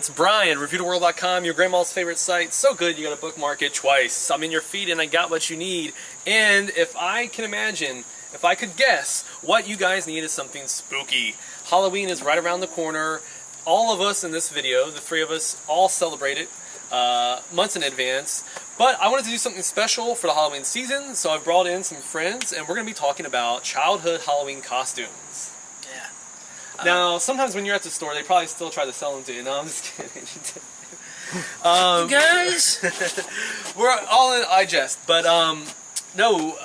it's Brian, ReviewTheWorld.com, your grandma's favorite site. So good you gotta bookmark it twice. I'm in your feed and I got what you need. And if I can imagine, if I could guess, what you guys need is something spooky. Halloween is right around the corner. All of us in this video, the three of us, all celebrate it months in advance. But I wanted to do something special for the Halloween season, so I brought in some friends and we're going to be talking about childhood Halloween costumes. Yeah. Now, sometimes when you're at the store, they probably still try to sell them to you. No, I'm just kidding. You guys? We're all in, I jest. But, no,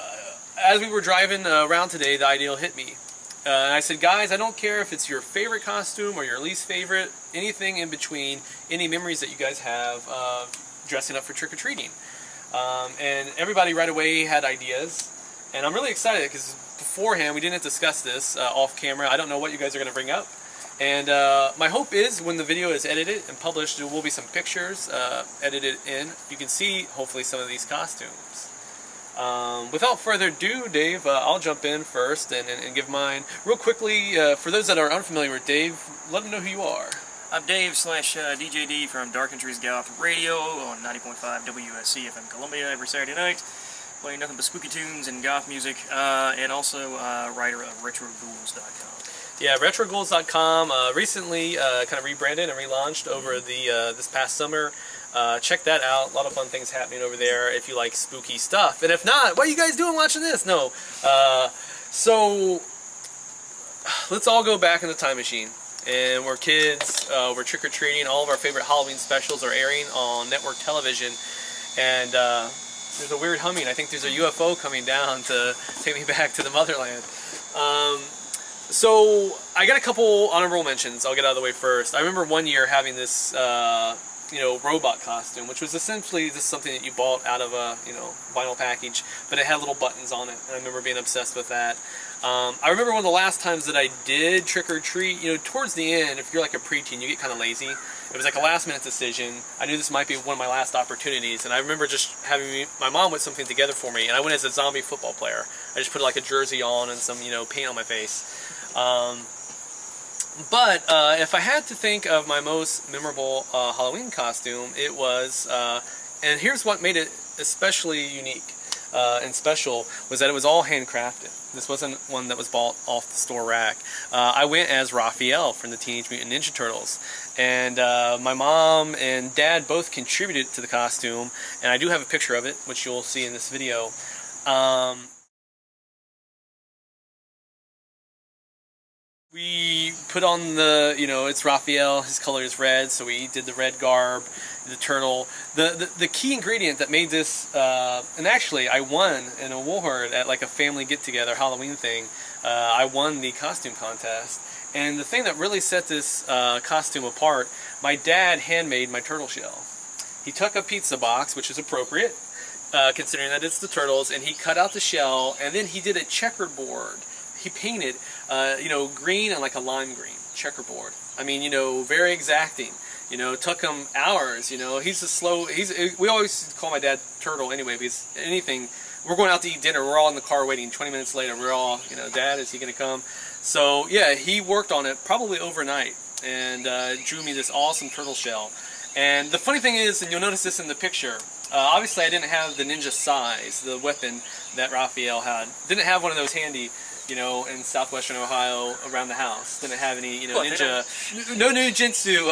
as we were driving around today, the idea hit me. And I said, guys, I don't care if it's your favorite costume or your least favorite, anything in between, any memories that you guys have of dressing up for trick-or-treating. And everybody right away had ideas. And I'm really excited because beforehand, we didn't discuss this off camera. I don't know what you guys are going to bring up. And my hope is when the video is edited and published, there will be some pictures edited in. You can see, hopefully, some of these costumes. Without further ado, Dave, I'll jump in first and give mine. Real quickly, for those that are unfamiliar with Dave, let them know who you are. I'm Dave / DJD from Dark Entries Goth Radio on 90.5 WSC FM Columbia every Saturday night, playing nothing but spooky tunes and goth music, and also writer of RetroGhouls.com. Yeah, RetroGhouls.com recently kind of rebranded and relaunched over the this past summer. Check that out. A lot of fun things happening over there if you like spooky stuff. And if not, what are you guys doing watching this? No. So, let's all go back in the time machine. And we're kids, we're trick-or-treating. All of our favorite Halloween specials are airing on network television. And there's a weird humming. I think there's a UFO coming down to take me back to the motherland. So, I got a couple honorable mentions. I'll get out of the way first. I remember one year having this robot costume, which was essentially just something that you bought out of a, vinyl package, but it had little buttons on it, and I remember being obsessed with that. I remember one of the last times that I did trick-or-treat, towards the end, if you're like a preteen, you get kind of lazy. It was like a last-minute decision. I knew this might be one of my last opportunities, and I remember just having my mom put something together for me, and I went as a zombie football player. I just put like a jersey on and some, paint on my face. But if I had to think of my most memorable Halloween costume, it was, and here's what made it especially unique and special, was that it was all handcrafted. This wasn't one that was bought off the store rack. I went as Raphael from the Teenage Mutant Ninja Turtles. And my mom and dad both contributed to the costume, and I do have a picture of it, which you'll see in this video. We put on the, it's Raphael, his color is red, so we did the red garb, the turtle. The key ingredient that made this, and actually I won in a award at like a family get-together Halloween thing. I won the costume contest. And the thing that really set this costume apart, my dad handmade my turtle shell. He took a pizza box, which is appropriate, considering that it's the turtles, and he cut out the shell, and then he did a checkerboard. He painted, green and like a lime green checkerboard. I mean, very exacting. It took him hours. He's a slow. We always call my dad Turtle anyway, because anything, we're going out to eat dinner. We're all in the car waiting. 20 minutes later, we're all, Dad, is he going to come? So yeah, he worked on it probably overnight and drew me this awesome turtle shell. And the funny thing is, and you'll notice this in the picture. Obviously, I didn't have the ninja size, the weapon that Raphael had. Didn't have one of those handy. In southwestern Ohio around the house. Didn't have any, ninja, no ninjutsu,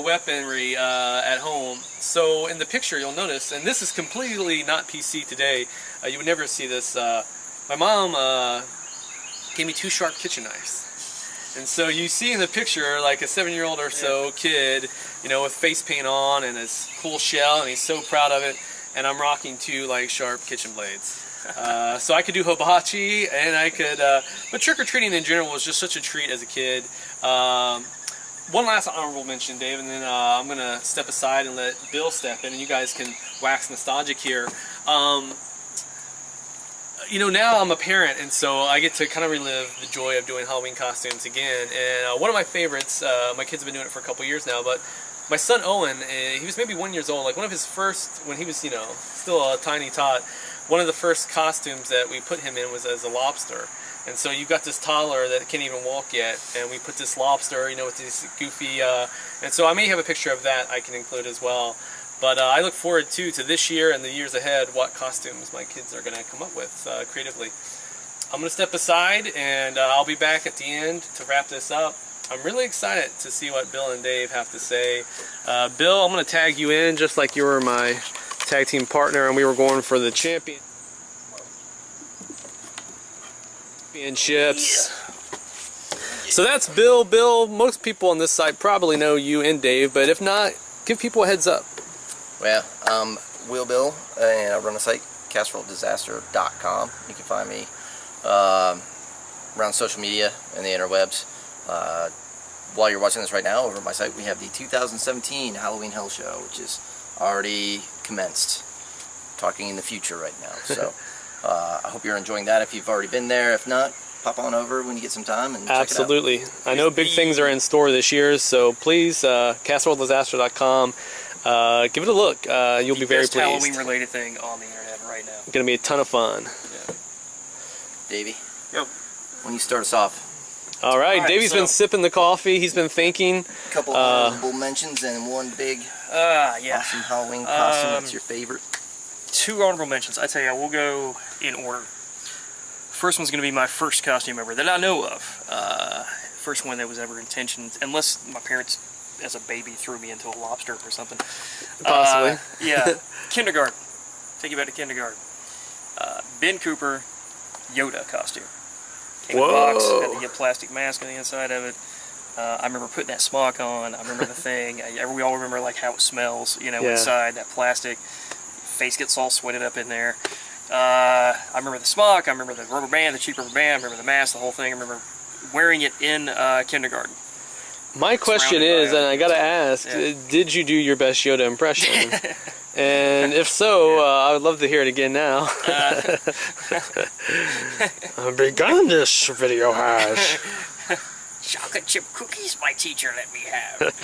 weaponry at home. So in the picture you'll notice, and this is completely not PC today, you would never see this, my mom gave me 2 sharp kitchen knives. And so you see in the picture like a 7-year-old or so kid, with face paint on and his cool shell, and he's so proud of it, and I'm rocking 2 like sharp kitchen blades. So I could do hibachi, and I could, but trick-or-treating in general was just such a treat as a kid. One last honorable mention, Dave, and then I'm going to step aside and let Bill step in, and you guys can wax nostalgic here. Now I'm a parent, and so I get to kind of relive the joy of doing Halloween costumes again, and one of my favorites, my kids have been doing it for a couple years now, but my son Owen, he was maybe 1 year old, like one of his first, when he was, still a tiny tot, one of the first costumes that we put him in was as a lobster. And so you've got this toddler that can't even walk yet, and we put this lobster, you know, with these goofy, and so I may have a picture of that I can include as well. But I look forward to this year and the years ahead, what costumes my kids are going to come up with creatively. I'm going to step aside, and I'll be back at the end to wrap this up. I'm really excited to see what Bill and Dave have to say. Bill, I'm going to tag you in just like you were my tag team partner, and we were going for the championships. So that's Bill. Bill, most people on this site probably know you and Dave, but if not, give people a heads up. Well, I'm Will Bill, and I run the site, CasseroleofDisaster.com. You can find me around social media and the interwebs. While you're watching this right now, over at my site, we have the 2017 Halloween Hell Show, which is already commenced. Talking in the future right now. So I hope you're enjoying that if you've already been there. If not, pop on over when you get some time and Absolutely. Check it out. I know big things are in store this year, so please, CasseroleofDisaster.com. Give it a look. You'll be very pleased. Halloween-related thing on the internet right now. It's going to be a ton of fun. Yeah. Davey? Yep. When you start us off. All right, Davey's been sipping the coffee. He's been thinking. A couple honorable mentions and one big awesome Halloween costume. That's your favorite? 2 honorable mentions. I tell you, we'll go in order. First one's going to be my first costume ever that I know of. First one that was ever intentioned, unless my parents, as a baby, threw me into a lobster or something. Possibly. Yeah. Kindergarten. Take you back to kindergarten. Ben Cooper, Yoda costume. Came in a box, had to get a plastic mask on the inside of it. I remember putting that smock on. I remember the thing. We all remember like how it smells, you know, inside that plastic. Face gets all sweated up in there. I remember the smock. I remember the rubber band, the cheap rubber band. I remember the mask, the whole thing. I remember wearing it in kindergarten. My question is, and I gotta ask, did you do your best Yoda impression? And if so, I would love to hear it again now. I've begun this video hash. Chocolate chip cookies my teacher let me have.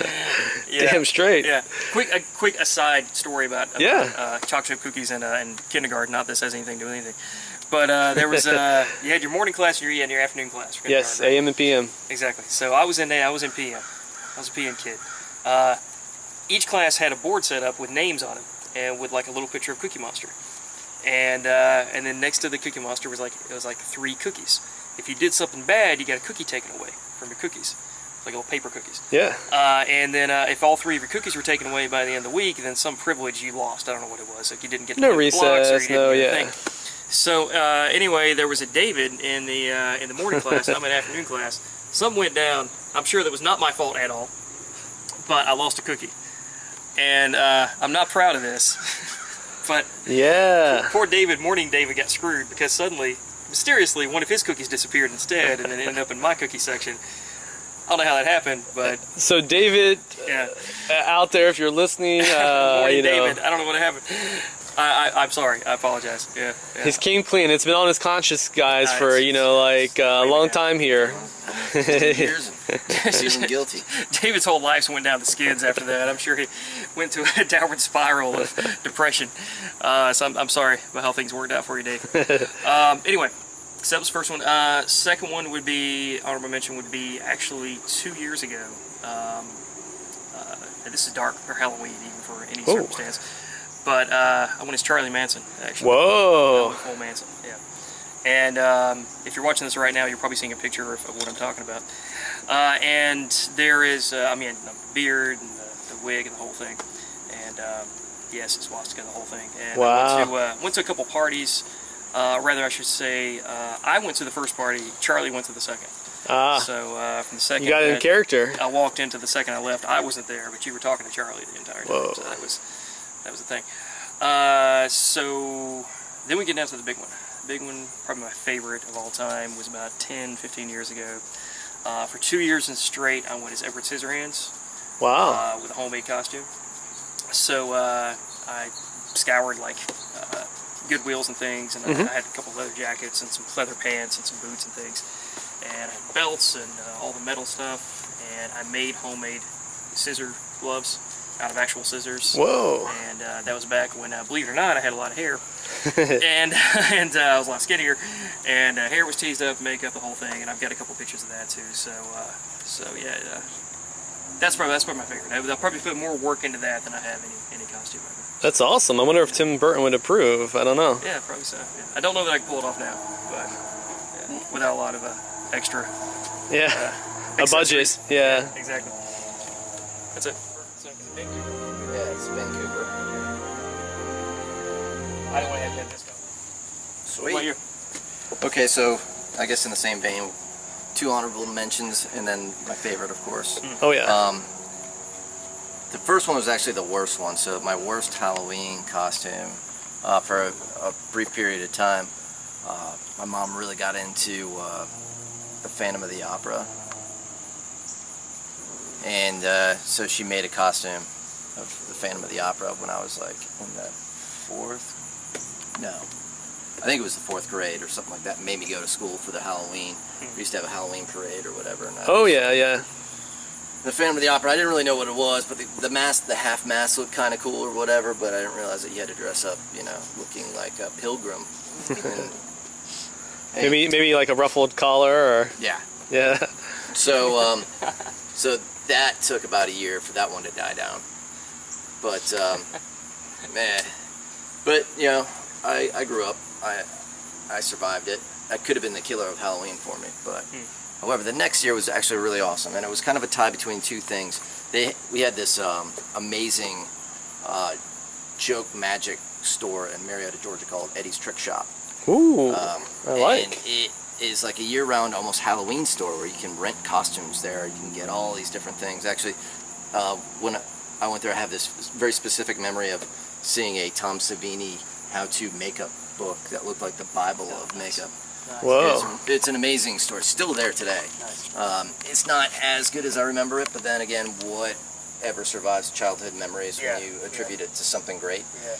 Damn straight. Yeah. A quick aside story about chocolate chip cookies in kindergarten. Not that this has anything to do with anything. But there was you had your morning class and your afternoon class. Yes, AM and PM. Exactly. So I was in PM. I was a PM kid. Each class had a board set up with names on it, and with like a little picture of Cookie Monster. And then next to the Cookie Monster was like 3 cookies. If you did something bad, you got a cookie taken away from your cookies, like little paper cookies. Yeah. And then if all 3 of your cookies were taken away by the end of the week, then some privilege you lost. I don't know what it was. Like you didn't get no recess. Thing. So anyway, there was a David in the morning class. I'm in afternoon class. Something went down. I'm sure that was not my fault at all, but I lost a cookie, and I'm not proud of this. But poor David, morning David, got screwed because suddenly, mysteriously, one of his cookies disappeared instead, and then ended up in my cookie section. I don't know how that happened, but so David, out there, if you're listening, morning David, I don't know what happened. I'm sorry. I apologize. Yeah. He's came clean. It's been on his conscience, guys, for like a long time here. Years feeling guilty. David's whole life went down the skids after that. I'm sure he went to a downward spiral of depression. So I'm sorry about how things worked out for you, Dave. Anyway, so that was the first one. Second one would be, honorable mention would be actually 2 years ago. This is dark for Halloween, even for any circumstance. But I went as Charlie Manson, actually. Whoa! Full Manson, yeah. And if you're watching this right now, you're probably seeing a picture of what I'm talking about. And there is, the beard and the wig and the whole thing. And yes, it's swastika, the whole thing. And I went to a couple parties. Rather, I should say, I went to the first party. Charlie went to the second. So from the second, you got in character. I walked into the second I left. I wasn't there, but you were talking to Charlie the entire time. So that was the thing. So then we get down to the big one. The big one, probably my favorite of all time, was about 10, 15 years ago. For 2 years and straight, I went as Edward Scissorhands. Wow. With a homemade costume. So I scoured like Goodwills and things, and I had a couple leather jackets and some leather pants and some boots and things. And I had belts and all the metal stuff. And I made homemade scissor gloves out of actual scissors. Whoa. And that was back when, believe it or not, I had a lot of hair. and I was a lot skinnier, and hair was teased up, makeup, the whole thing, and I've got a couple pictures of that too. So yeah, that's probably my favorite. I'll probably put more work into that than I have any costume ever. That's awesome. I wonder if Tim Burton would approve. I don't know. Yeah, probably so. Yeah. I don't know that I can pull it off now, but without a lot of extra. Yeah. A budget. Yeah. Exactly. That's it. Yeah, it's Vancouver. I don't want to have this go. Sweet. What year? Okay, so I guess in the same vein, 2 honorable mentions, and then my favorite, of course. Oh yeah. The first one was actually the worst one. So my worst Halloween costume for a brief period of time. My mom really got into the Phantom of the Opera, and so she made a costume of the Phantom of the Opera when I was like in the I think it was the 4th grade or something like that. Made me go to school for the Halloween. We used to have a Halloween parade or whatever. And oh yeah. The Phantom of the Opera, I didn't really know what it was, but the mask, the half mask looked kind of cool or whatever, but I didn't realize that you had to dress up, looking like a pilgrim. And, Maybe like a ruffled collar or yeah. So So that took about a year for that one to die down. But I grew up. I survived it. That could have been the killer of Halloween for me, but. However, the next year was actually really awesome, and it was kind of a tie between two things. We had this amazing joke magic store in Marietta, Georgia called Eddie's Trick Shop. Ooh, I like. And it is like a year-round, almost Halloween store where you can rent costumes there. You can get all these different things. Actually, when I went there, I have this very specific memory of seeing a Tom Savini how-to makeup book that looked like the Bible of makeup. Whoa. It's an amazing store. It's still there today. Nice. It's not as good as I remember it, but then again, whatever survives childhood memories when you attribute it to something great. Yeah.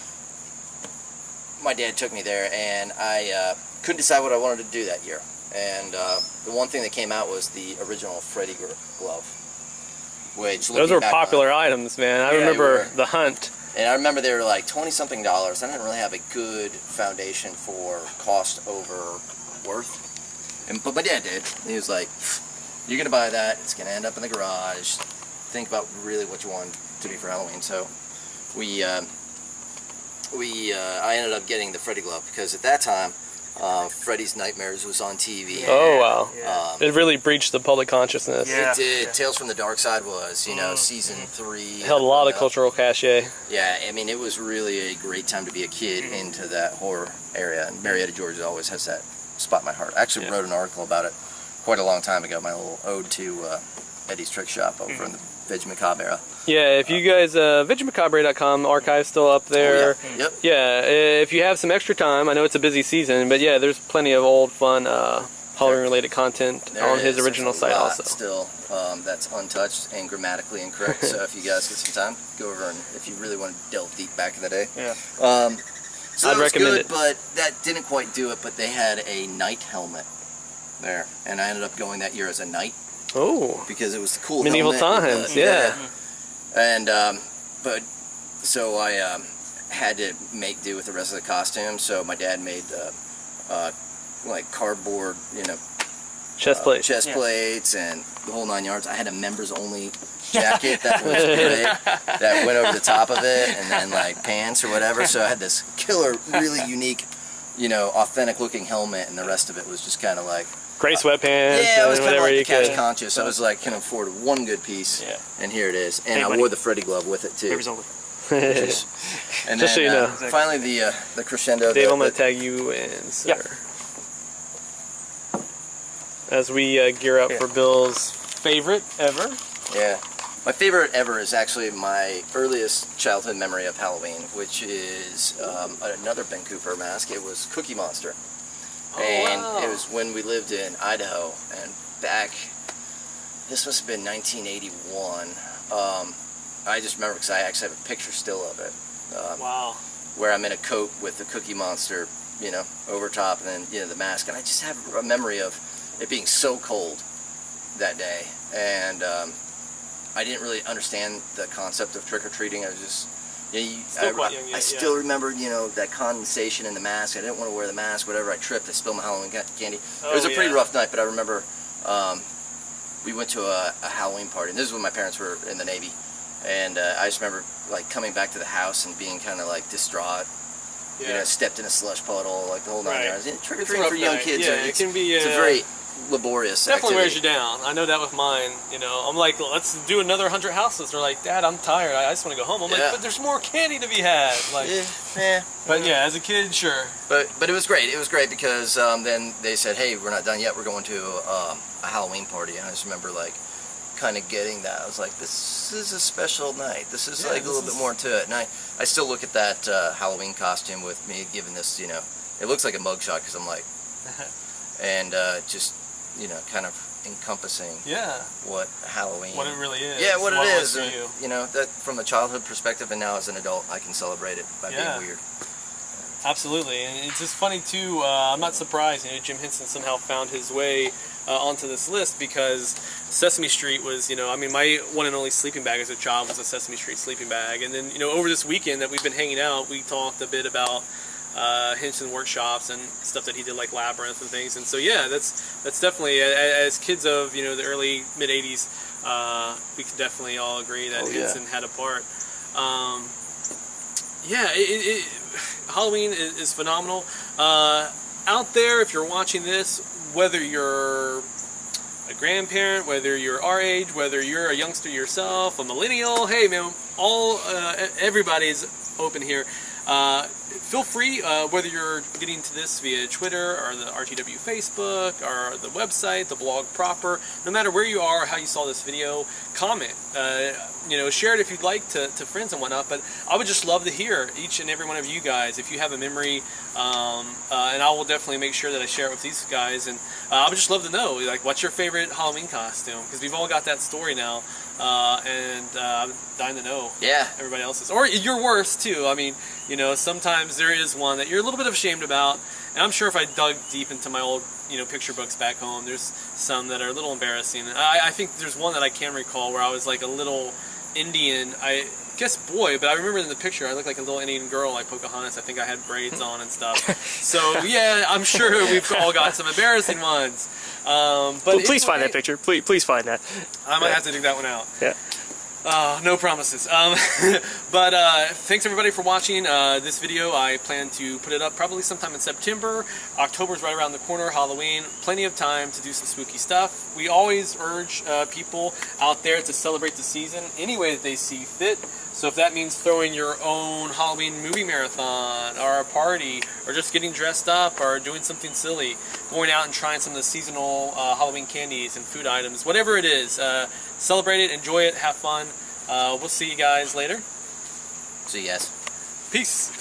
My dad took me there, and I couldn't decide what I wanted to do that year. And the one thing that came out was the original Freddy glove. Which those were popular items, man. I remember the hunt. And I remember they were like $20-something. I didn't really have a good foundation for cost over worth. But my dad did. He was like, "You're gonna buy that. It's gonna end up in the garage. Think about really what you want to be for Halloween." So I ended up getting the Freddy glove because at that time, Freddy's Nightmares was on TV. Yeah. Oh wow! Yeah. It really breached the public consciousness. Yeah. It did. Tales from the Dark Side was, season 3. Held a lot of cultural cachet. Yeah, I mean, it was really a great time to be a kid into that horror area, and Marietta, Georgia always has that spot in my heart. I actually wrote an article about it quite a long time ago, my little ode to Eddie's Trick Shop over in the Veg Macabre era. Yeah, if you guys, VegMacabre.com, archive's still up there. Oh, yeah. Yep. Yeah, if you have some extra time, I know it's a busy season, but yeah, there's plenty of old, fun, Halloween-related content on his original site also. Still, that's untouched and grammatically incorrect, so if you guys get some time, go over and if you really want to delve deep back in the day. Yeah. So I'd that was recommend good, it. but that didn't quite do it, but they had a knight helmet there, and I ended up going that year as a knight. Oh. Because it was the cool Medieval helmet. times, yeah. And, so I had to make do with the rest of the costume, so my dad made like cardboard, Chest plate. chest plates and the whole 9 yards. I had a members only jacket that was great, that went over the top of it, and then like pants or whatever. So I had this killer, really unique, authentic looking helmet, and the rest of it was just kind of like Gray sweatpants. yeah, I was kind of whatever like you cash could. conscious. I was like, can afford one good piece, and here it is. And Hey, I buddy. wore the Freddy glove with it too. Favors only. And Just so you know. finally the crescendo. Dave, there, I'm going to but- tag you in, sir. As we gear up for Bill's favorite ever. Yeah. My favorite ever is actually my earliest childhood memory of Halloween, which is another Ben Cooper mask. It was Cookie Monster. And it was when we lived in Idaho, and this must have been 1981. I just remember because I actually have a picture still of it. Wow. Where I'm in a coat with the Cookie Monster, over top, and then, the mask. And I just have a memory of it being so cold that day. And I didn't really understand the concept of trick-or-treating. I was just Yeah, Still quite young I yet, still remember, you know, that condensation in the mask. I didn't want to wear the mask. Whatever, I tripped. I spilled my Halloween candy. It was a pretty rough night, but I remember we went to a Halloween party, and this is when my parents were in the Navy. And I just remember like coming back to the house and being kind of like distraught. Yeah. You know, stepped in a slush puddle, like the whole 9 yards. Trick or It's a treat rough for young night. kids. Yeah, it can be. It's a very laborious definitely activity. wears you down. I know that with mine. You know, I'm like, let's do another 100 houses. They're like, Dad, I'm tired. I just want to go home. I'm like, but there's more candy to be had. Like, yeah. But yeah, as a kid, sure. But it was great. It was great because then they said, hey, we're not done yet. We're going to a Halloween party. And I just remember like kind of getting that. I was like, this is a special night. This is like a little bit more to it. And I still look at that Halloween costume with me giving this, you know, it looks like a mugshot because I'm like, and just, you know, kind of encompassing what Halloween, what it really is. Yeah, what it is. And, you know, that from a childhood perspective, and now as an adult, I can celebrate it by being weird. Absolutely, and it's just funny too. I'm not surprised. You know, Jim Henson somehow found his way onto this list because Sesame Street was, you know, I mean, my one and only sleeping bag as a child was a Sesame Street sleeping bag, and then, you know, over this weekend that we've been hanging out, we talked a bit about Henson workshops and stuff that he did, like Labyrinth and things. And so yeah, that's definitely, as kids of, you know, the early mid 80s, we can definitely all agree that Henson had a part. Halloween is phenomenal. Out there, if you're watching this, whether you're a grandparent, whether you're our age, whether you're a youngster yourself, a millennial, hey man, everybody is open here. Feel free, whether you're getting to this via Twitter or the RtW Facebook or the website, the blog proper, no matter where you are or how you saw this video, comment. You know, share it if you'd like to friends and whatnot, but I would just love to hear each and every one of you guys if you have a memory, and I will definitely make sure that I share it with these guys, and I would just love to know, like, what's your favorite Halloween costume, because we've all got that story now, and I'm dying to know everybody else's, or your worst too. I mean, you know, sometimes there is one that you're a little bit ashamed about, and I'm sure if I dug deep into my old, you know, picture books back home, there's some that are a little embarrassing. I think there's one that I can recall where I was like a little Indian, I guess boy, but I remember in the picture I looked like a little Indian girl, like Pocahontas. I think I had braids on and stuff. So yeah, I'm sure we've all got some embarrassing ones. But please find that picture. Please find that. I might have to dig that one out. Yeah. No promises. But thanks everybody for watching this video. I plan to put it up probably sometime in September. October's right around the corner, Halloween. Plenty of time to do some spooky stuff. We always urge people out there to celebrate the season any way that they see fit. So if that means throwing your own Halloween movie marathon or a party or just getting dressed up or doing something silly, going out and trying some of the seasonal Halloween candies and food items, whatever it is, celebrate it, enjoy it, have fun. We'll see you guys later. See you guys. Peace.